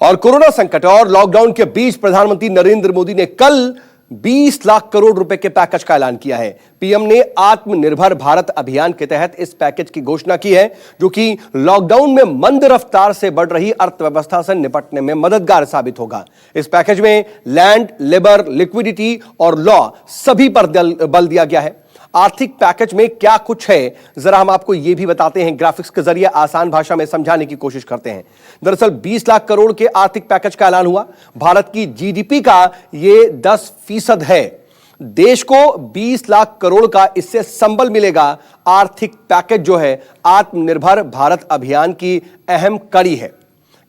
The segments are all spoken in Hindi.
और कोरोना संकट और लॉकडाउन के बीच प्रधानमंत्री नरेंद्र मोदी ने कल 20 लाख करोड़ रुपए के पैकेज का ऐलान किया है। पीएम ने आत्मनिर्भर भारत अभियान के तहत इस पैकेज की घोषणा की है, जो कि लॉकडाउन में मंद रफ्तार से बढ़ रही अर्थव्यवस्था से निपटने में मददगार साबित होगा। इस पैकेज में लैंड, लेबर, लिक्विडिटी और लॉ सभी पर बल दिया गया है। आर्थिक पैकेज में क्या कुछ है, जरा हम आपको यह भी बताते हैं, ग्राफिक्स के जरिए आसान भाषा में समझाने की कोशिश करते हैं। दरअसल 20 लाख करोड़ के आर्थिक पैकेज का ऐलान हुआ। भारत की जीडीपी का यह 10% है। देश को 20 लाख करोड़ का इससे संबल मिलेगा। आर्थिक पैकेज जो है आत्मनिर्भर भारत अभियान की अहम कड़ी है।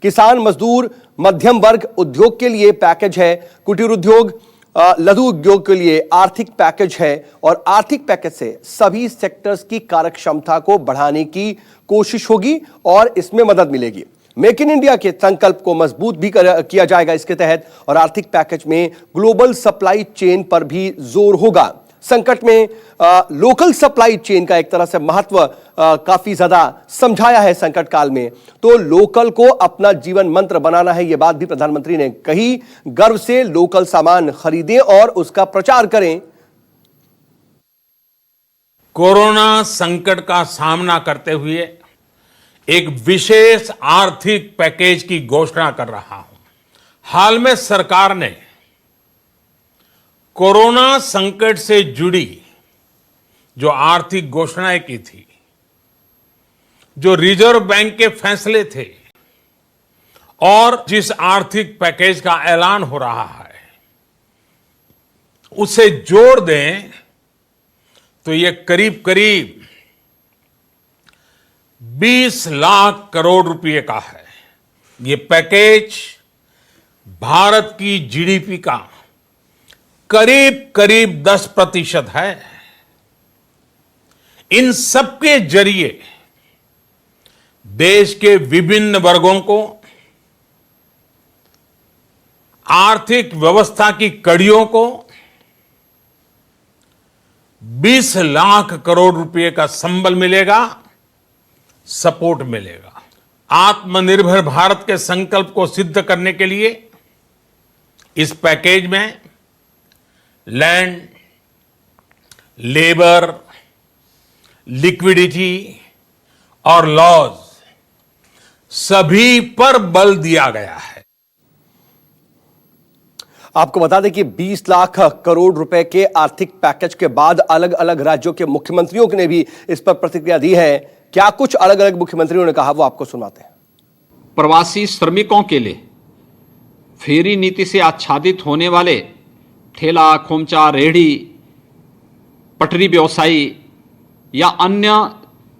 किसान, मजदूर, मध्यम वर्ग, उद्योग के लिए पैकेज है। कुटीर उद्योग, लघु उद्योग के लिए आर्थिक पैकेज है और आर्थिक पैकेज से सभी सेक्टर्स की कार्यक्षमता क्षमता को बढ़ाने की कोशिश होगी और इसमें मदद मिलेगी। मेक इन इंडिया के संकल्प को मजबूत भी किया जाएगा इसके तहत और आर्थिक पैकेज में ग्लोबल सप्लाई चेन पर भी जोर होगा। संकट में लोकल सप्लाई चेन का एक तरह से महत्व काफी ज्यादा समझाया है। संकट काल में तो लोकल को अपना जीवन मंत्र बनाना है, यह बात भी प्रधानमंत्री ने कही। गर्व से लोकल सामान खरीदें और उसका प्रचार करें। कोरोना संकट का सामना करते हुए एक विशेष आर्थिक पैकेज की घोषणा कर रहा हूं। हाल में सरकार ने कोरोना संकट से जुड़ी जो आर्थिक घोषणाएं की थी, जो रिजर्व बैंक के फैसले थे और जिस आर्थिक पैकेज का ऐलान हो रहा है, उसे जोड़ दें तो ये करीब करीब 20 लाख करोड़ रुपए का है। ये पैकेज भारत की जीडीपी का करीब करीब 10% है। इन सबके जरिए देश के विभिन्न वर्गों को आर्थिक व्यवस्था की कड़ियों को 20 लाख करोड़ रुपए का संबल मिलेगा, सपोर्ट मिलेगा। आत्मनिर्भर भारत के संकल्प को सिद्ध करने के लिए इस पैकेज में लैंड, लेबर, लिक्विडिटी और लॉज सभी पर बल दिया गया है। आपको बता दें कि 20 लाख करोड़ रुपए के आर्थिक पैकेज के बाद अलग अलग राज्यों के मुख्यमंत्रियों ने भी इस पर प्रतिक्रिया दी है। क्या कुछ अलग अलग मुख्यमंत्रियों ने कहा, वो आपको सुनाते हैं। प्रवासी श्रमिकों के लिए फेरी नीति से आच्छादित होने वाले ठेला, खोमचा, रेहड़ी, पटरी व्यवसायी या अन्य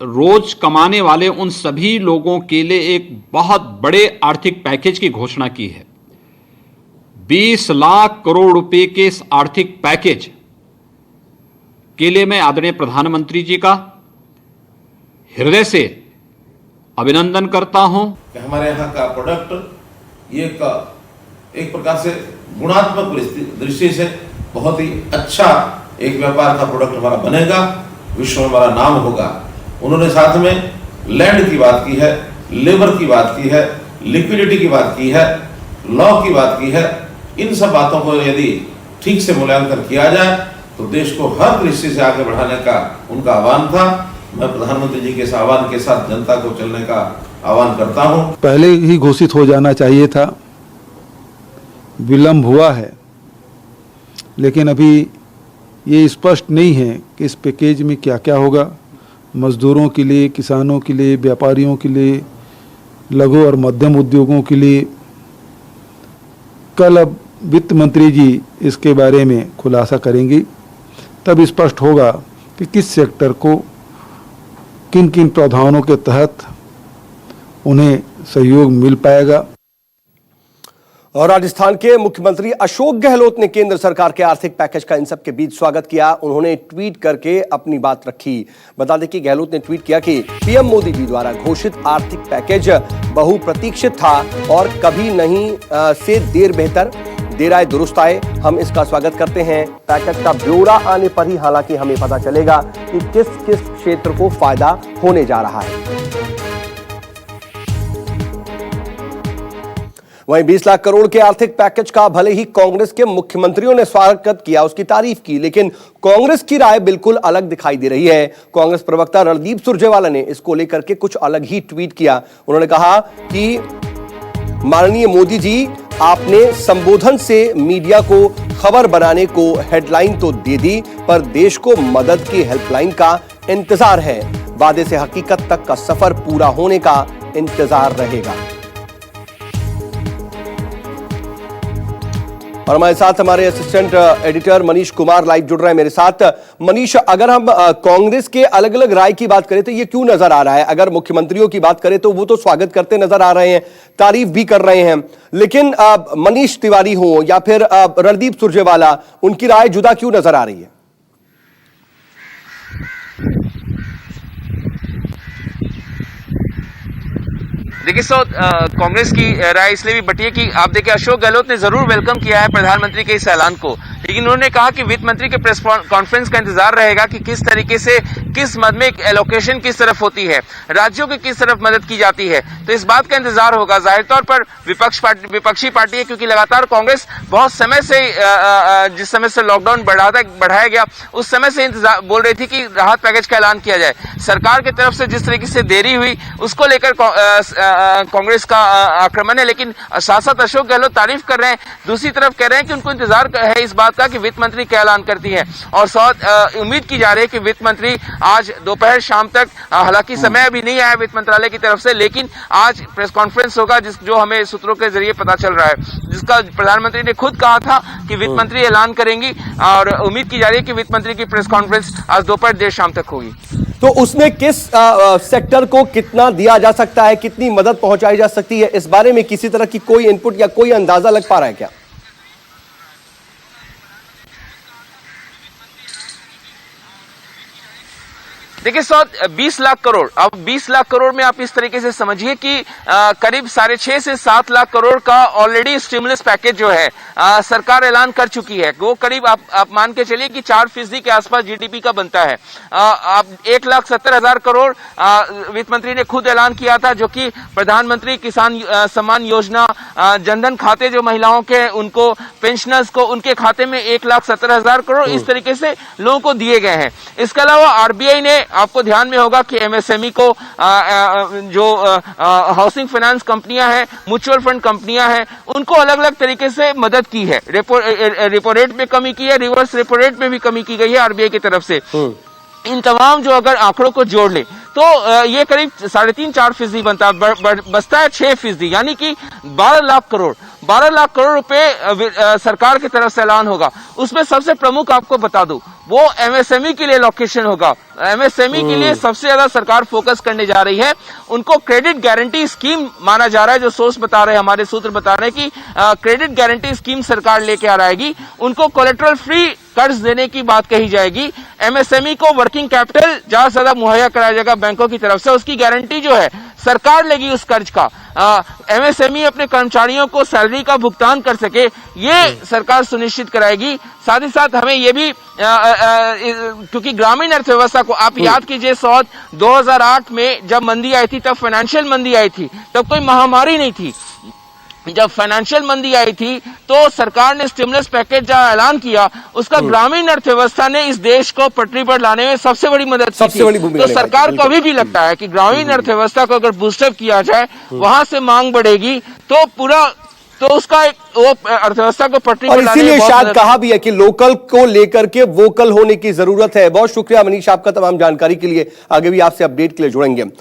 रोज कमाने वाले उन सभी लोगों के लिए एक बहुत बड़े आर्थिक पैकेज की घोषणा की है। 20 लाख करोड़ रुपए के इस आर्थिक पैकेज के लिए मैं आदरणीय प्रधानमंत्री जी का हृदय से अभिनंदन करता हूं। हमारे यहाँ का प्रोडक्ट ये एक प्रकार से गुणात्मक दृष्टि से बहुत ही अच्छा एक व्यापार का प्रोडक्ट हमारा बनेगा, विश्व में हमारा नाम होगा। उन्होंने साथ में लैंड की बात की है, लेबर की बात की है, लिक्विडिटी की बात की है, लॉ की बात की है। इन सब बातों को यदि ठीक से मूल्यांकन किया जाए तो देश को हर दृष्टि से आगे बढ़ाने का उनका आह्वान था। मैं प्रधानमंत्री जी के इस आह्वान के साथ जनता को चलने का आह्वान करता हूं। पहले ही घोषित हो जाना चाहिए था, विलंब हुआ है, लेकिन अभी ये स्पष्ट नहीं है कि इस पैकेज में क्या क्या होगा। मजदूरों के लिए, किसानों के लिए, व्यापारियों के लिए, लघु और मध्यम उद्योगों के लिए। कल अब वित्त मंत्री जी इसके बारे में खुलासा करेंगी, तब स्पष्ट होगा कि किस सेक्टर को किन किन प्रावधानों के तहत उन्हें सहयोग मिल पाएगा। और राजस्थान के मुख्यमंत्री अशोक गहलोत ने केंद्र सरकार के आर्थिक पैकेज का इन सब के बीच स्वागत किया। उन्होंने ट्वीट करके अपनी बात रखी। बता दें कि गहलोत ने ट्वीट किया कि पीएम मोदी जी द्वारा घोषित आर्थिक पैकेज बहुप्रतीक्षित था और कभी नहीं से देर बेहतर, देर आए दुरुस्त आए। हम इसका स्वागत करते हैं। पैकेज का ब्यौरा आने पर ही हालांकि हमें पता चलेगा कि किस किस क्षेत्र को फायदा होने जा रहा है। वहीं 20 लाख करोड़ के आर्थिक पैकेज का भले ही कांग्रेस के मुख्यमंत्रियों ने स्वागत किया, उसकी तारीफ की, लेकिन कांग्रेस की राय बिल्कुल अलग दिखाई दे रही है। कांग्रेस प्रवक्ता रणदीप सुरजेवाला ने इसको लेकर के कुछ अलग ही ट्वीट किया। उन्होंने कहा कि माननीय मोदी जी, आपने संबोधन से मीडिया को खबर बनाने को हेडलाइन तो दे दी, पर देश को मदद की हेल्पलाइन का इंतजार है। वादे से हकीकत तक का सफर पूरा होने का इंतजार रहेगा। और हमारे साथ हमारे assistant editor Manish Kumar live जुड़ रहे हैं मेरे साथ। मनीष, अगर हम कांग्रेस के अलग अलग राय की बात करें तो ये क्यों नजर आ रहा है? अगर मुख्यमंत्रियों की बात करें तो वो तो स्वागत करते नजर आ रहे हैं, तारीफ भी कर रहे हैं, लेकिन मनीष तिवारी हो या फिर रणदीप सुरजेवाला, उनकी राय जुदा क्यों नजर आ रही है? देखिए कांग्रेस की राय इसलिए भी बटी है कि आप देखिए अशोक गहलोत ने जरूर वेलकम किया है प्रधानमंत्री के इस ऐलान को, लेकिन उन्होंने कहा कि वित्त मंत्री के प्रेस कॉन्फ्रेंस का इंतजार रहेगा कि किस तरीके से किस मद में एलोकेशन किस तरफ होती है, राज्यों की किस तरफ मदद की जाती है, तो इस बात का इंतजार होगा। जाहिर तौर पर विपक्षी पार्टी है, क्योंकि लगातार कांग्रेस बहुत समय से जिस समय से लॉकडाउन बढ़ाया गया उस समय से इंतजार बोल रही थी कि राहत पैकेज का ऐलान किया जाए। सरकार की तरफ से जिस तरीके से देरी हुई उसको लेकर कांग्रेस का आक्रमण है, लेकिन साथ साथ अशोक गहलोत तारीफ कर रहे हैं, दूसरी तरफ कह रहे हैं कि उनको इंतजार है इस बात का कि वित्त मंत्री क्या ऐलान करती है। और उम्मीद की जा रही है कि वित्त मंत्री आज दोपहर शाम तक, हालांकि समय अभी नहीं आया वित्त मंत्रालय की तरफ से, लेकिन आज प्रेस कॉन्फ्रेंस होगा जो हमें सूत्रों के जरिए पता चल रहा है, जिसका प्रधानमंत्री ने खुद कहा था कि वित्त मंत्री ऐलान करेंगी, और उम्मीद की जा रही है कि वित्त मंत्री की प्रेस कॉन्फ्रेंस आज दोपहर देर शाम तक होगी। तो उसमें किस सेक्टर को कितना दिया जा सकता है, कितनी मदद पहुंचाई जा सकती है, इस बारे में किसी तरह की कोई इनपुट या कोई अंदाजा लग पा रहा है क्या? देखिए 20 लाख करोड़, अब 20 लाख करोड़ में आप इस तरीके से समझिए कि करीब 6.5 से 7 लाख करोड़ का ऑलरेडी स्टिमुलस पैकेज जो है सरकार ऐलान कर चुकी है। वो करीब आप मान के चलिए कि 4% के आसपास जीडीपी का बनता है। अब 1,70,000 करोड़ वित्त मंत्री ने खुद ऐलान किया था, जो कि प्रधानमंत्री किसान सम्मान योजना, जनधन खाते जो महिलाओं के उनको पेंशनर्स को उनके खाते में 1,70,000 करोड़ इस तरीके से लोगों को दिए गए हैं। इसके अलावा आरबीआई ने, आपको ध्यान में होगा कि एमएसएमई को जो हाउसिंग फाइनेंस कंपनियां हैं, म्यूचुअल फंड कंपनियां हैं, उनको अलग अलग तरीके से मदद की है। रेपो रेट में कमी की है, रिवर्स रेपो रेट में भी कमी की गई है आरबीआई की तरफ से। इन तमाम जो अगर आंकड़ों को जोड़ ले तो ये करीब 3.5-4% बनता है, बचता है 6%, यानी कि 12 लाख करोड़ रुपए सरकार की तरफ से ऐलान होगा। उसमें सबसे प्रमुख आपको बता दूं, वो एमएसएमई के लिए लोकेशन होगा। एमएसएमई के लिए सबसे ज्यादा सरकार फोकस करने जा रही है। उनको क्रेडिट गारंटी स्कीम माना जा रहा है, जो सोर्स बता रहे हैं, हमारे सूत्र बता रहे हैं कि क्रेडिट गारंटी स्कीम सरकार लेके आ रहेगी। उनको कोलेटरल फ्री कर्ज देने की बात कही जाएगी। एमएसएमई को वर्किंग कैपिटल ज्यादा से ज्यादा मुहैया कराया जाएगा बैंकों की तरफ से, उसकी गारंटी जो है सरकार लेगी उस कर्ज का। एमएसएमई अपने कर्मचारियों को सैलरी का भुगतान कर सके, ये सरकार सुनिश्चित कराएगी। साथ ही साथ हमें ये भी क्योंकि ग्रामीण अर्थव्यवस्था को आप याद कीजिए, 2008 में जब मंदी आई थी, तब फाइनेंशियल मंदी आई थी, तब कोई महामारी नहीं थी। जब फाइनेंशियल मंदी आई थी तो सरकार ने स्टिमुलस पैकेज जो ऐलान किया, उसका ग्रामीण अर्थव्यवस्था ने इस देश को पटरी पर लाने में सबसे बड़ी मदद की थी। तो सरकार को अभी भी लगता है कि ग्रामीण अर्थव्यवस्था को अगर बूस्टअप किया जाए, वहां से मांग बढ़ेगी तो उसका एक वो अर्थव्यवस्था को पटरी पर लाने में, इसीलिए शायद कहा भी है कि लोकल को लेकर के वोकल होने की जरूरत है। बहुत शुक्रिया मनीष आपका तमाम जानकारी के लिए। आगे भी आपसे अपडेट के लिए जुड़ेंगे।